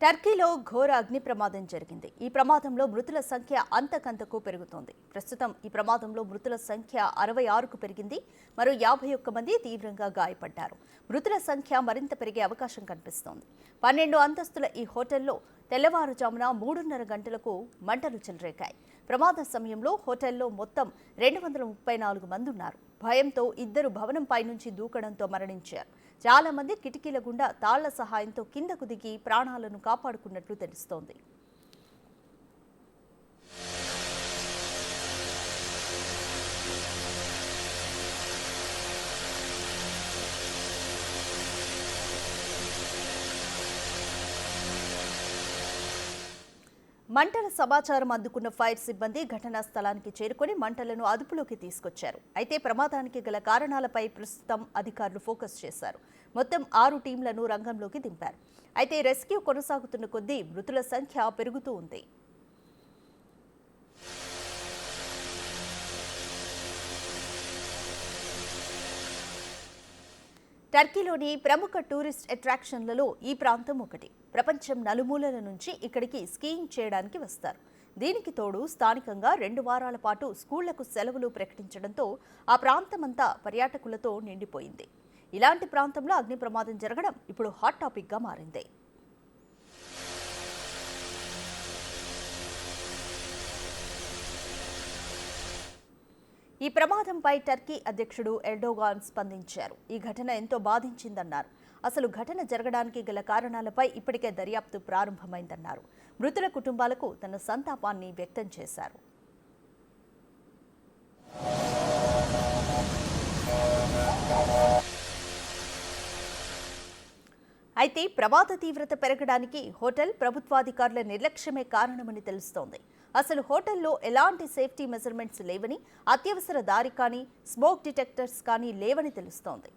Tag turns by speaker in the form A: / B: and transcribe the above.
A: టర్కీలో ఘోర అగ్ని ప్రమాదం జరిగింది. ఈ ప్రమాదంలో మృతుల సంఖ్య అంతకంతకు పెరుగుతోంది. ప్రస్తుతం ఈ ప్రమాదంలో మృతుల సంఖ్య 66కు పెరిగింది. మరో 51 మంది తీవ్రంగా గాయపడ్డారు. మృతుల సంఖ్య మరింత పెరిగే అవకాశం కనిపిస్తోంది. 12 అంతస్తుల ఈ హోటల్లో తెల్లవారుజామున 3:30 గంటలకు మంటలు చెలరేగాయి. ప్రమాద సమయంలో హోటల్లో మొత్తం 234 మంది ఉన్నారు. భయంతో ఇద్దరు భవనంపై నుంచి దూకడంతో మరణించారు. చాలా మంది కిటికీల గుండా తాళ్ల సహాయంతో కిందకు దిగి ప్రాణాలను కాపాడుకున్నట్లు తెలుస్తోంది. మంటల సమాచారం అందుకున్న ఫైర్ సిబ్బంది ఘటనా స్థలానికి చేరుకొని మంటలను అదుపులోకి తీసుకొచ్చారు. అయితే ప్రమాదానికి గల కారణాలపై ప్రస్తుతం అధికారులు ఫోకస్ చేశారు. మొత్తం 6 టీంలను రంగంలోకి దింపారు. అయితే రెస్క్యూ కొనసాగుతున్న కొద్దీ మృతుల సంఖ్య పెరుగుతూ ఉంది. టర్కీలోని ప్రముఖ టూరిస్ట్ అట్రాక్షన్లలో ఈ ప్రాంతం ఒకటి. ప్రపంచం నలుమూలల నుంచి ఇక్కడికి స్కీయింగ్ చేయడానికి వస్తారు. దీనికి తోడు స్థానికంగా 2 వారాల పాటు స్కూళ్లకు సెలవులు ప్రకటించడంతో ఆ ప్రాంతమంతా పర్యాటకులతో నిండిపోయింది. ఇలాంటి ప్రాంతంలో అగ్ని ప్రమాదం జరగడం ఇప్పుడు హాట్ టాపిక్గా మారింది. ఈ ప్రమాదంపై టర్కీ అధ్యక్షుడు ఎర్డోగాన్ స్పందించారు. ఈ ఘటన ఎంతో బాధించిందన్నారు. అసలు ఘటన జరగడానికి గల కారణాలపై ఇప్పటికే దర్యాప్తు ప్రారంభమైందన్నారు. మృతుల కుటుంబాలకు తన సంతాపాన్ని వ్యక్తం చేశారు. అయితే ప్రమాద తీవ్రత పెరగడానికి హోటల్ ప్రభుత్వాధికారుల నిర్లక్ష్యమే కారణమని తెలుస్తోంది. అసలు హోటల్లో ఎలాంటి సేఫ్టీ మెజర్మెంట్స్ లేవని, అత్యవసర దారి కానీ స్మోక్ డిటెక్టర్స్ కానీ లేవని తెలుస్తోంది.